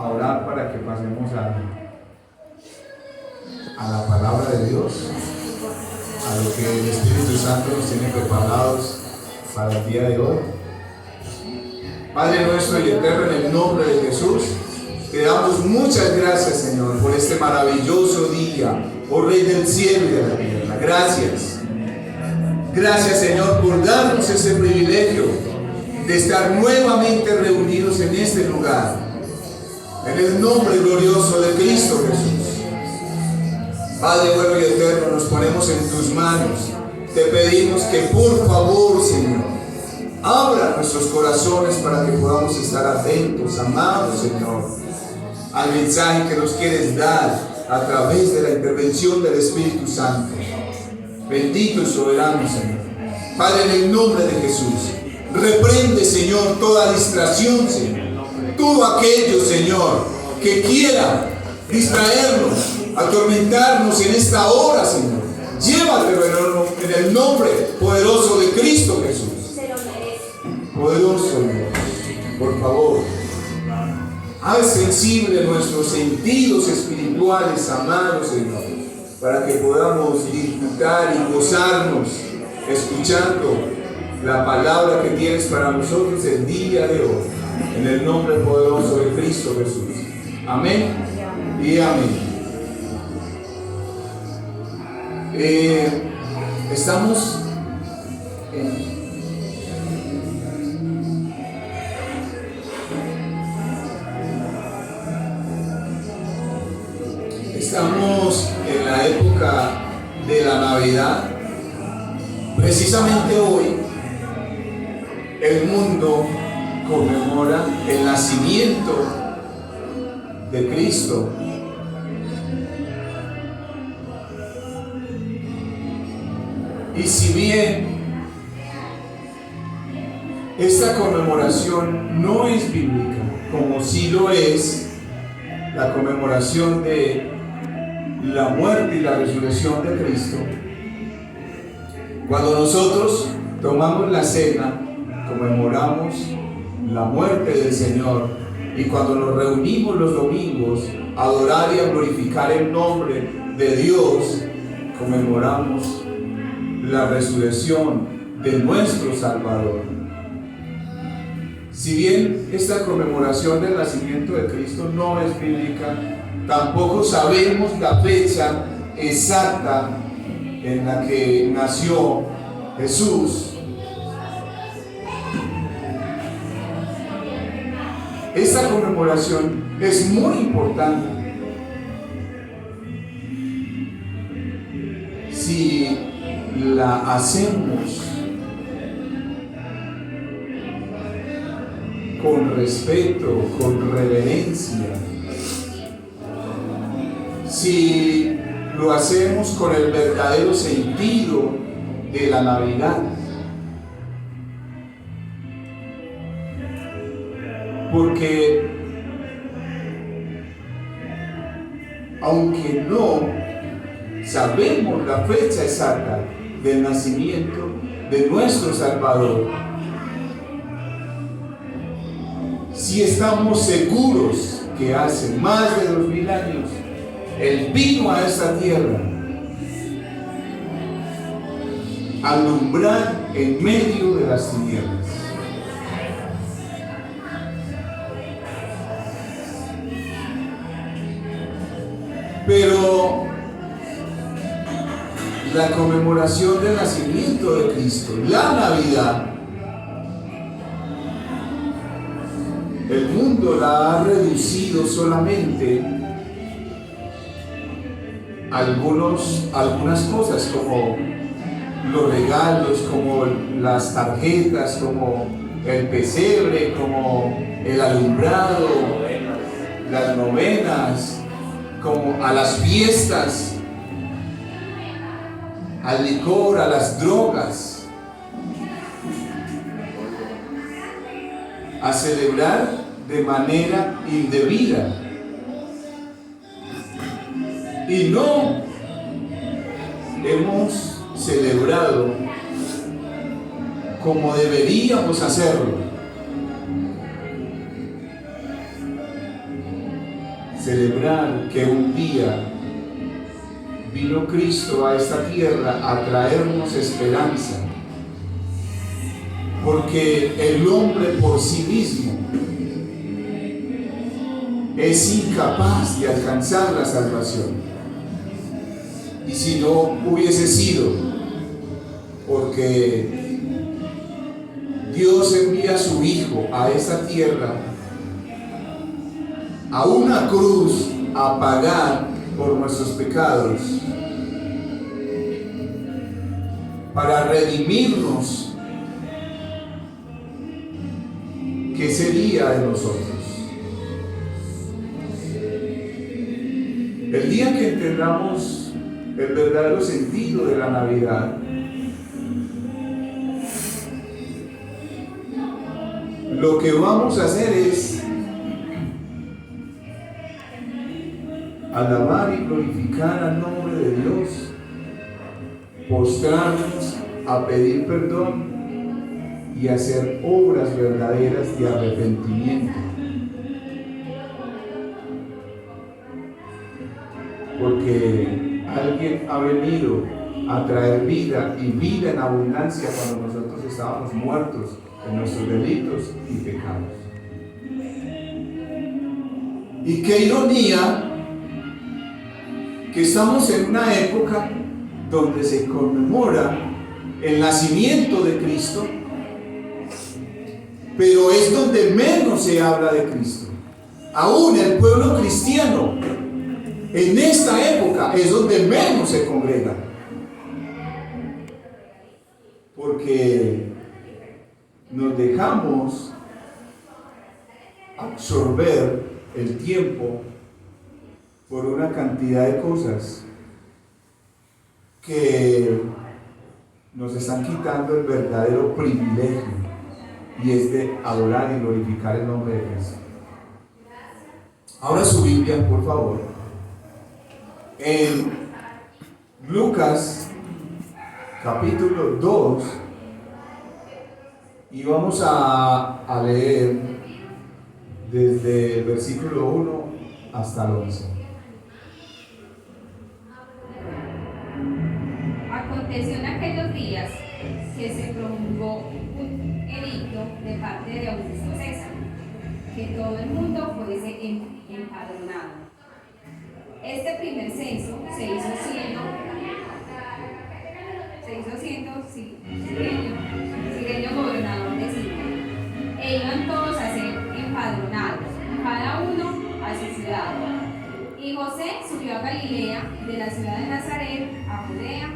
a orar para que pasemos a la palabra de Dios, a lo que el Espíritu Santo nos tiene preparados para el día de hoy. Padre nuestro y eterno, en el nombre de Jesús, te damos muchas gracias, Señor, por este maravilloso día, oh Rey del cielo y de la tierra. Gracias. Gracias, Señor, por darnos ese privilegio de estar nuevamente reunidos en este lugar, en el nombre glorioso de Cristo Jesús. Padre bueno y eterno, nos ponemos en tus manos. Te pedimos que por favor, Señor, abra nuestros corazones para que podamos estar atentos, amados, Señor, al mensaje que nos quieres dar a través de la intervención del Espíritu Santo. Bendito y soberano, Señor. Padre, en el nombre de Jesús, reprende, Señor, toda distracción, Señor. Todo aquello, Señor, que quiera distraernos, atormentarnos en esta hora, Señor. Llévatelo en el nombre poderoso de Cristo Jesús. Poderoso Dios, por favor, haz sensible nuestros sentidos espirituales, amados, Señor, para que podamos disfrutar y gozarnos escuchando la palabra que tienes para nosotros el día de hoy, en el nombre poderoso de Cristo Jesús. Amén y amén. Estamos en la época de la Navidad. Precisamente hoy el mundo conmemora el nacimiento de Cristo. Y si bien esta conmemoración no es bíblica, como sí lo es la conmemoración de la muerte y la resurrección de Cristo, cuando nosotros tomamos la cena, conmemoramos la muerte del Señor, y cuando nos reunimos los domingos a adorar y a glorificar el nombre de Dios, conmemoramos la resurrección de nuestro Salvador. Si bien esta conmemoración del nacimiento de Cristo no es bíblica, tampoco sabemos la fecha exacta en la que nació Jesús. Esta conmemoración es muy importante. Si la hacemos con respeto, con reverencia, si lo hacemos con el verdadero sentido de la Navidad, porque aunque no sabemos la fecha exacta del nacimiento de nuestro Salvador, si estamos seguros que hace más de 2000 años Él vino a esta tierra a alumbrar en medio de las tinieblas. Pero la conmemoración del nacimiento de Cristo, la Navidad, el mundo la ha reducido solamente a algunas cosas, como los regalos, como las tarjetas, como el pesebre, como el alumbrado, las novenas, como a las fiestas, al licor, a las drogas, a celebrar de manera indebida. Y no hemos celebrado como deberíamos hacerlo. celebrar que un día vino Cristo a esta tierra a traernos esperanza, porque el hombre por sí mismo es incapaz de alcanzar la salvación. Y si no hubiese sido porque Dios envía a su Hijo a esta tierra, a una cruz, a pagar por nuestros pecados, para redimirnos, ¿qué sería de nosotros? El día que entendamos el verdadero sentido de la Navidad, lo que vamos a hacer es alabar y glorificar al nombre de Dios, postrarnos a pedir perdón y hacer obras verdaderas de arrepentimiento. Porque alguien ha venido a traer vida y vida en abundancia cuando nosotros estábamos muertos en nuestros delitos y pecados. Y qué ironía que estamos en una época donde se conmemora el nacimiento de Cristo, pero es donde menos se habla de Cristo. Aún el pueblo cristiano en esta época es donde menos se congrega, porque nos dejamos absorber el tiempo por una cantidad de cosas que nos están quitando el verdadero privilegio, y es de adorar y glorificar el nombre de Cristo. Ahora su Biblia, por favor, en Lucas capítulo 2, y vamos a leer desde el versículo 1 hasta el 11. Aconteció en aquellos días que se promulgó un edicto de parte de Augusto César, que todo el mundo fuese empadronado. Este primer censo se hizo siendo Cirenio gobernador de Siria, e iban todos a ser empadronados, cada uno a su ciudad. Y José subió a Galilea, de la ciudad de Nazaret a Judea,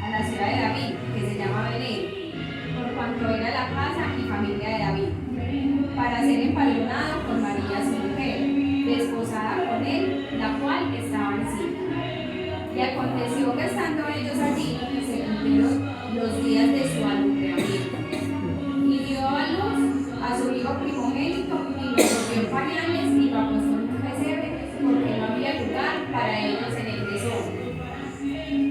a la ciudad de David, que se llama Belén, por cuanto era la casa y familia de David, para ser empadronado con María su mujer, desposada con él, la cual estaba encinta. Y aconteció que estando ellos allí, se cumplieron los días de su alumbramiento, y dio a luz a su hijo primogénito, y lo metió en pañales y lo acostó en un pesebre, porque no había lugar para ellos en el mesón.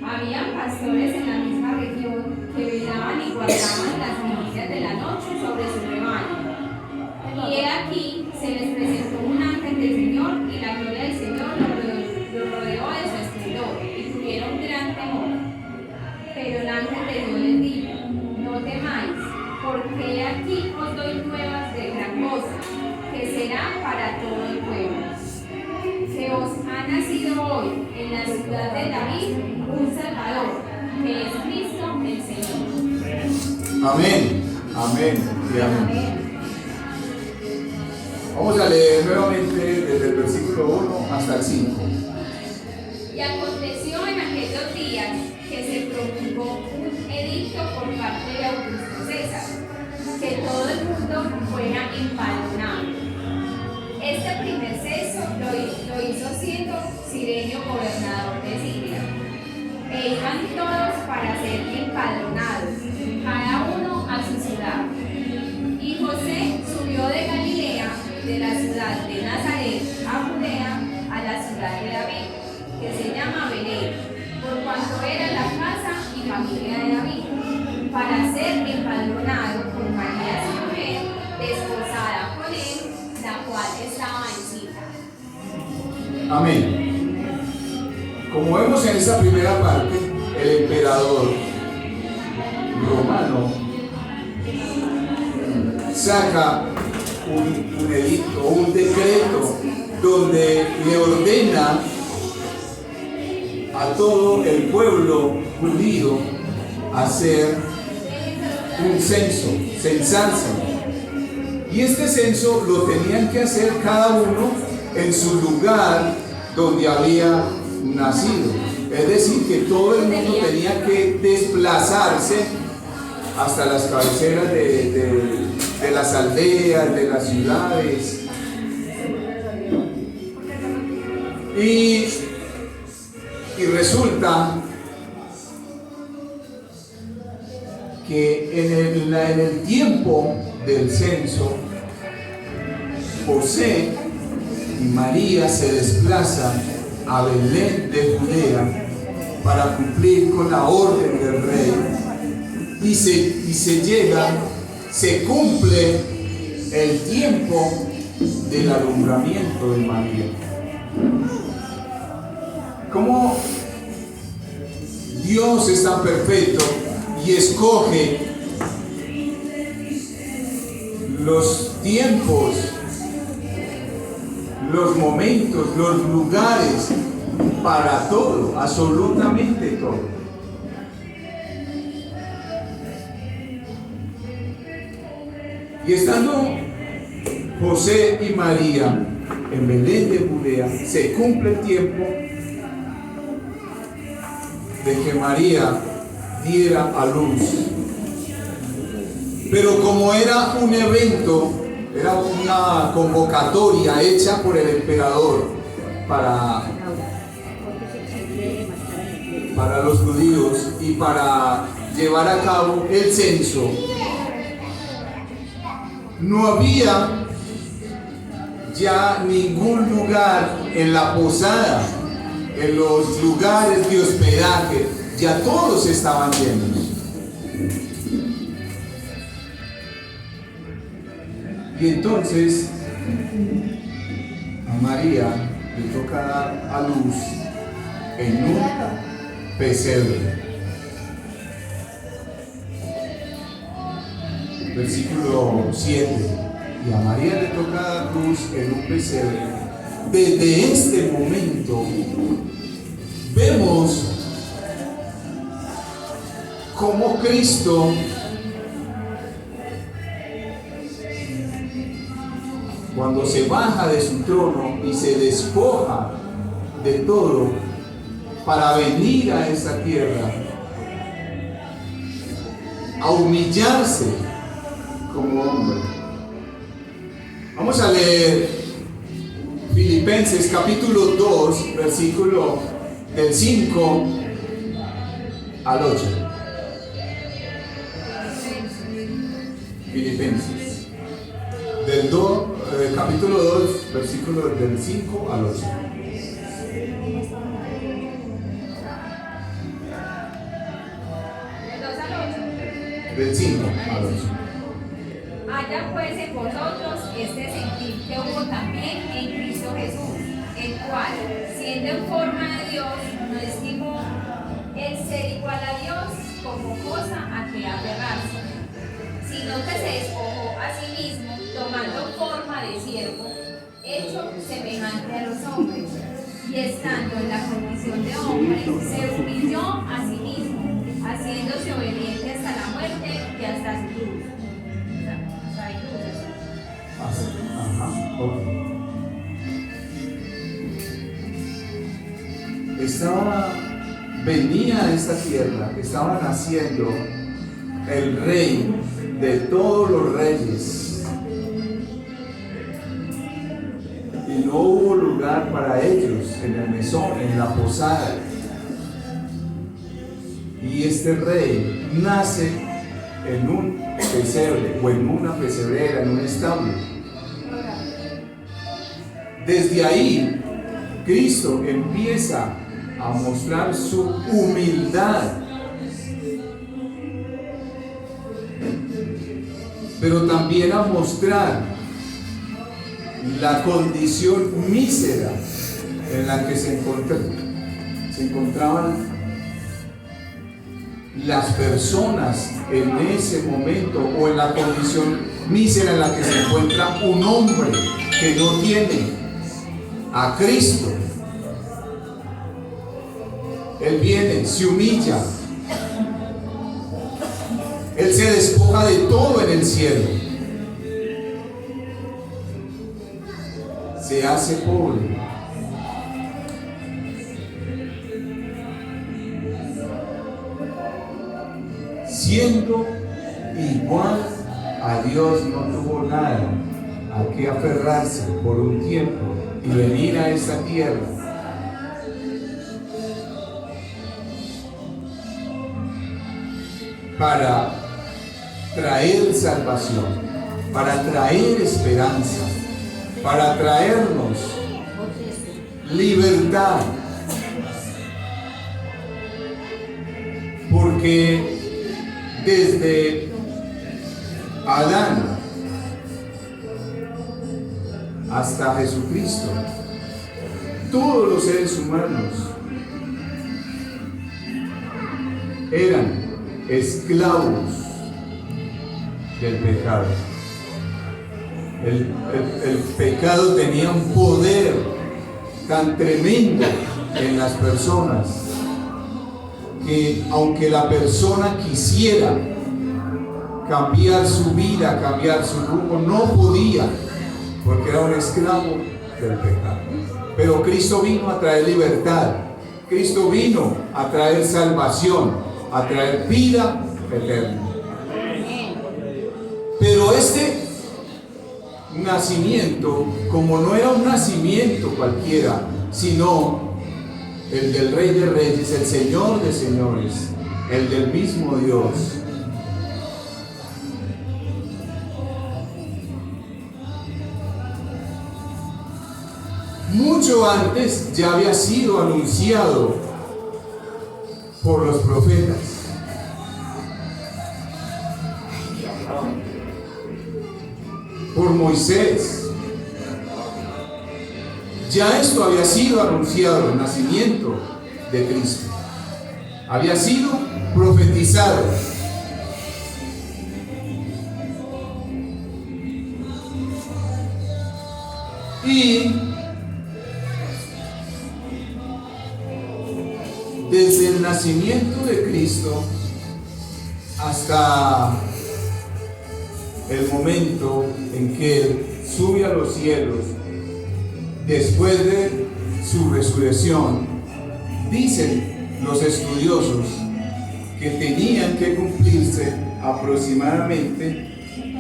Habían pastores en la misma región que velaban y guardaban las vigilias de la noche sobre su rebaño. Y he aquí se les presentó un ángel del Señor, y la gloria del Señor los rodeó de su esplendor, y tuvieron gran temor. Pero el ángel de Dios les dijo: no temáis, porque he aquí os doy nuevas de gran gozo, que será para todo el pueblo. Que os ha nacido hoy en la ciudad de David un Salvador, que es Cristo el Señor. Amén, amén y amén. Vamos a leer nuevamente desde el versículo 1 hasta el 5. Y aconteció en aquellos días que se promulgó un edicto por parte de Augusto César, que todo el mundo fuera empadronado. Este primer censo lo hizo siendo Cirenio gobernador de Siria, e iban todos para ser empadronados, cada uno a su ciudad. Y José subió de Galilea, de la ciudad de Nazaret a Judea, a la ciudad de David, que se llama Belén, por cuanto era la casa y familia de David, para ser empadronado con María su mujer, desposada con él, la cual estaba encinta. Amén. Como vemos en esta primera parte, el emperador romano saca un edicto, un decreto, donde le ordena a todo el pueblo judío hacer un censo, censarse. Y este censo lo tenían que hacer cada uno en su lugar donde había nacido. Es decir, que todo el mundo tenía que desplazarse hasta las cabeceras de las aldeas, de las ciudades. Y resulta que en el tiempo del censo, José y María se desplazan a Belén de Judea para cumplir con la orden del rey, y se cumple el tiempo del alumbramiento de María. Como Dios es tan perfecto y escoge los tiempos, los momentos, los lugares para todo, absolutamente todo. Y estando José y María en Belén de Judea, se cumple el tiempo de que María diera a luz. Pero como era un evento, era una convocatoria hecha por el emperador para los judíos y para llevar a cabo el censo, no había ya ningún lugar en la posada, en los lugares de hospedaje, ya todos estaban llenos. Y entonces a María le toca dar a luz en un pesebre. Versículo 7. Y a María le toca dar luz en un pesebre. Desde este momento vemos cómo Cristo cuando se baja de su trono y se despoja de todo para venir a esta tierra a humillarse como hombre. Vamos a leer Filipenses capítulo 2, versículo del 5 al 8. Filipenses capítulo 2, versículo del 5 al 8. Del 5 al 8. Haya pues en vosotros este sentir que hubo también en Cristo Jesús, el cual, siendo en forma de Dios, no estimó el ser igual a Dios como cosa a que aferrarse, sino que se despojó a sí mismo, tomando forma de siervo, hecho semejante a los hombres, y estando en la condición de hombre, se humilló a sí mismo, haciéndose obediente hasta la muerte y hasta su cruz. Venía a esta tierra, estaba naciendo el rey de todos los reyes, y no hubo lugar para ellos en el mesón, en la posada. Y este rey nace en un pesebre o en una pesebrera, en un establo. Desde ahí, Cristo empieza a mostrar su humildad, pero también a mostrar la condición mísera en la que se encontraban las personas en ese momento, o en la condición mísera en la que se encuentra un hombre que no tiene a Cristo. Él viene, se humilla, Él se despoja de todo en el cielo, se hace pobre, siendo igual a Dios. No tuvo nada a qué aferrarse por un tiempo y venir a esta tierra para traer salvación, para traer esperanza, para traernos libertad, porque desde Adán hasta Jesucristo, todos los seres humanos eran esclavos del pecado. El pecado tenía un poder tan tremendo en las personas que, aunque la persona quisiera cambiar su vida, cambiar su rumbo, no podía, porque era un esclavo del pecado. Pero Cristo vino a traer libertad, Cristo vino a traer salvación, a traer vida eterna. Pero este nacimiento, como no era un nacimiento cualquiera, sino el del Rey de Reyes, el Señor de Señores, el del mismo Dios, mucho antes ya había sido anunciado por los profetas. Por Moisés. Ya esto había sido anunciado, el nacimiento de Cristo. Había sido profetizado. Y desde el nacimiento de Cristo hasta el momento en que Él sube a los cielos, después de su resurrección, dicen los estudiosos que tenían que cumplirse aproximadamente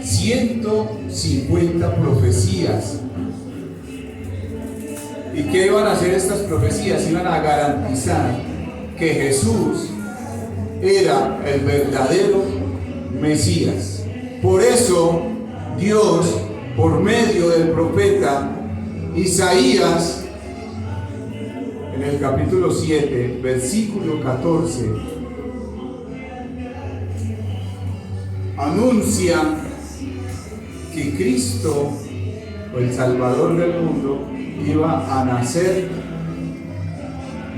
150 profecías. ¿Y qué iban a hacer estas profecías? Iban a garantizar que Jesús era el verdadero Mesías. Por eso Dios, por medio del profeta Isaías, en el capítulo 7, versículo 14, anuncia que Cristo, el Salvador del mundo, iba a nacer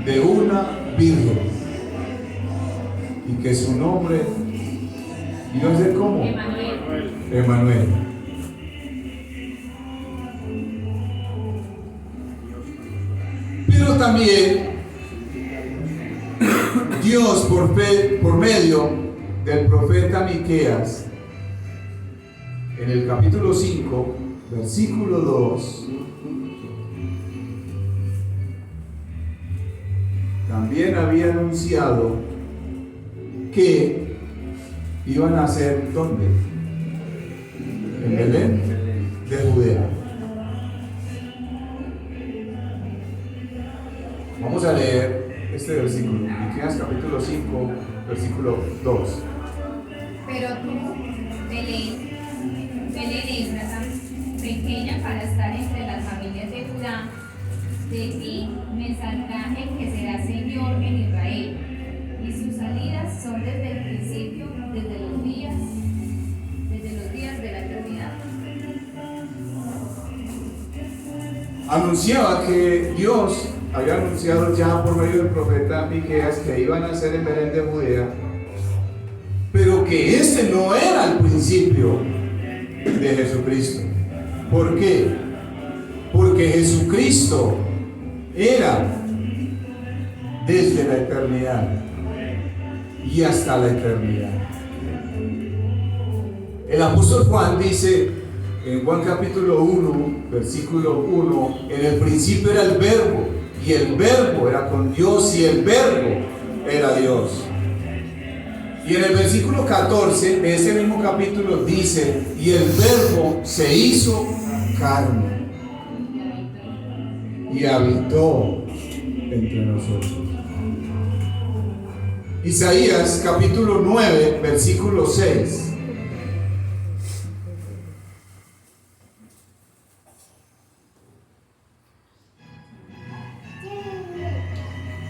de una virgen y que su nombre iba a ser como Emanuel. Pero también Dios, por medio del profeta Miqueas, en el capítulo 5, versículo 2, también había anunciado que iban a nacer, ¿dónde? En Belén de Judea. Vamos a leer este versículo, Miqueas capítulo 5, versículo 2. Pero tú, Belén Efrata, pequeña para estar entre las familias de Judá, de ti me saldrá el que será Señor en Israel, y sus salidas son desde el principio, desde los días de la eternidad. anunciaba que Dios había anunciado ya por medio del profeta Miqueas que iban a nacer en Belén de Judea, pero que ese no era el principio de Jesucristo. ¿Por qué? Porque Jesucristo era desde la eternidad y hasta la eternidad. El apóstol Juan dice en Juan capítulo 1, versículo 1, en el principio era el verbo, y el verbo era con Dios, y el verbo era Dios. Y en el versículo 14 de ese mismo capítulo dice, y el verbo se hizo carne y habitó entre nosotros. Isaías capítulo 9, versículo 6.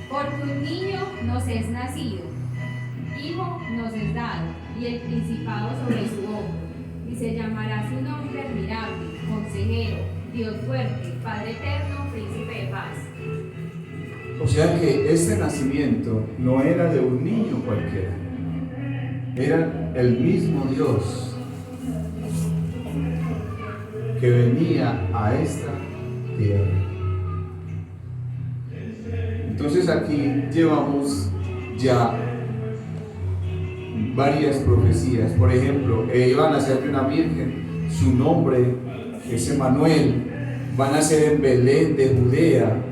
Porque un niño nos es nacido, hijo nos es dado, y el principado sobre su hombro, y se llamará su nombre admirable, consejero, Dios fuerte, Padre eterno, príncipe de paz. O sea que este nacimiento no era de un niño cualquiera, era el mismo Dios que venía a esta tierra. Entonces aquí llevamos ya varias profecías. Por ejemplo, iban a nacer de una virgen, su nombre es Emmanuel, van a nacer en Belén de Judea.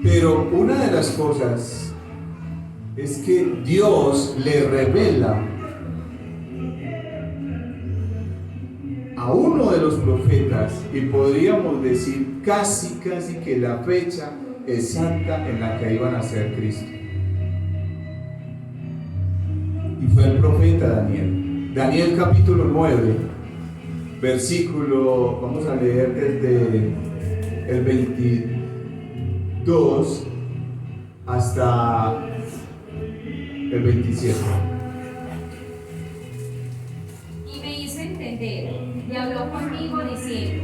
Pero una de las cosas es que Dios le revela a uno de los profetas, y podríamos decir casi que la fecha exacta en la que iba a nacer Cristo. Y fue el profeta Daniel. Daniel capítulo 9, versículo, vamos a leer desde el 22 hasta el 27. Y me hizo entender, y habló conmigo diciendo,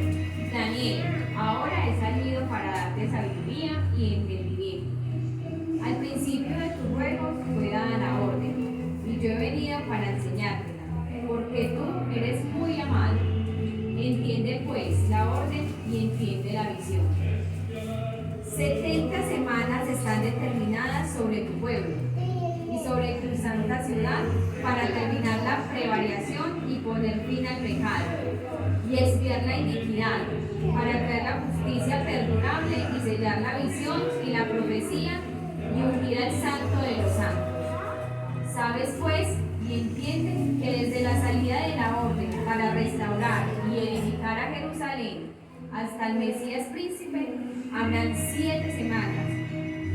Daniel, ahora he salido para darte sabiduría y entendimiento. Al principio de tu ruego fue dada la orden, y yo he venido para enseñártela, porque tú eres muy amado. Entiende pues la orden y entiende la visión. 70 semanas están determinadas sobre tu pueblo y sobre tu santa ciudad para terminar la prevaricación y poner fin al pecado y expiar la iniquidad, para traer la justicia perdurable y sellar la visión y la profecía y ungir al santo de los santos. Sabes pues y entiendes que desde la salida de la orden para restaurar y edificar a Jerusalén hasta el Mesías príncipe habrán 7 semanas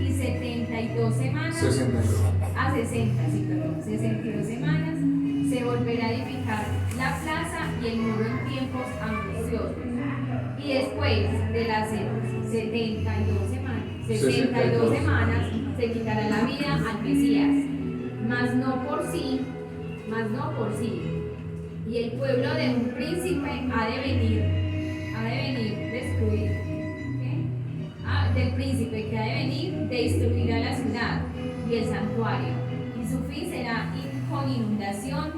y 72 semanas 62 semanas se volverá a edificar la plaza y el muro en tiempos angustiosos. Y después de las 62 semanas se quitará la vida al Mesías, mas no por sí. Y el pueblo de un príncipe ha de venir destruir. Del príncipe que ha de venir destruirá la ciudad y el santuario, y su fin será con inundación,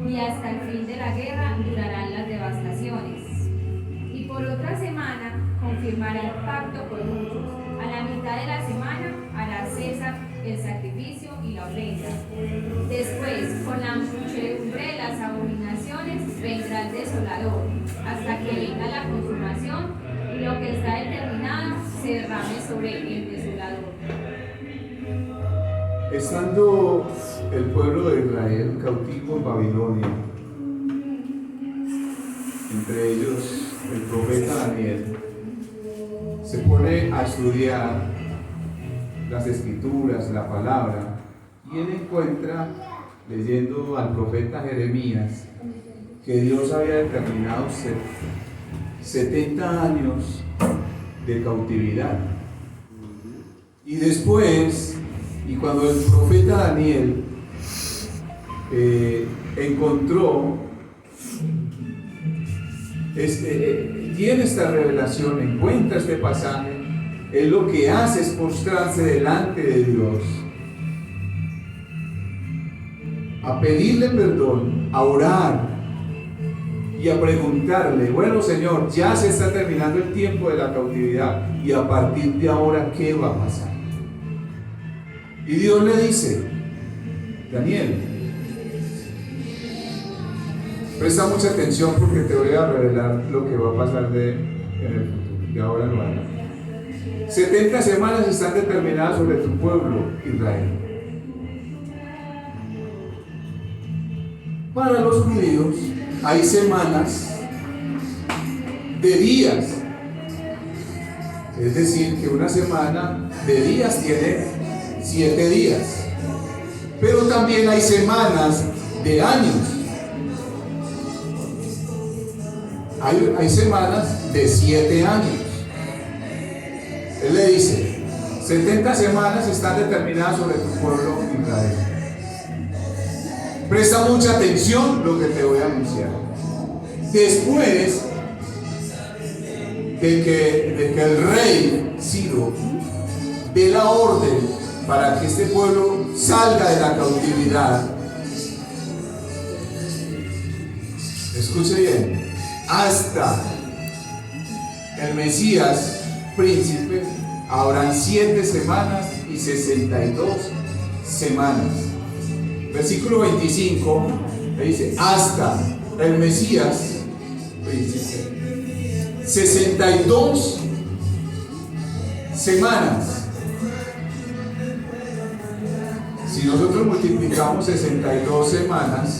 y hasta el fin de la guerra durarán las devastaciones. Y por otra semana confirmará el pacto con muchos. A la mitad de la semana hará cesar el sacrificio y la ofrenda. Después, con la muchedumbre de las abominaciones, vendrá el desolador, hasta que venga la consumación y lo que está determinado se derrame sobre el desolador. Estando el pueblo de Israel cautivo en Babilonia, entre ellos el profeta Daniel, se pone a estudiar las escrituras, la palabra, y él encuentra, leyendo al profeta Jeremías, que Dios había determinado 70 años de cautividad. Y después, y cuando el profeta Daniel encontró tiene esta revelación, encuentra este pasaje, él lo que hace es postrarse delante de Dios, a pedirle perdón, a orar y a preguntarle, bueno Señor, ya se está terminando el tiempo de la cautividad y a partir de ahora, ¿qué va a pasar? Y Dios le dice, Daniel, presta mucha atención porque te voy a revelar lo que va a pasar en el futuro, y ahora lo hará. 70 semanas están determinadas sobre tu pueblo, Israel. Para los judíos hay semanas de días, es decir, que una semana de días tiene 7 días, pero también hay semanas de años, hay semanas de 7 años. Él le dice, 70 semanas están determinadas sobre tu pueblo Israel. Presta mucha atención lo que te voy a anunciar. Después de que el rey Ciro dé la orden para que este pueblo salga de la cautividad, escuche bien, hasta el Mesías príncipe habrán 7 semanas y 62 semanas. Versículo 25 le dice, hasta el Mesías príncipe, 62 semanas. Si nosotros multiplicamos 62 semanas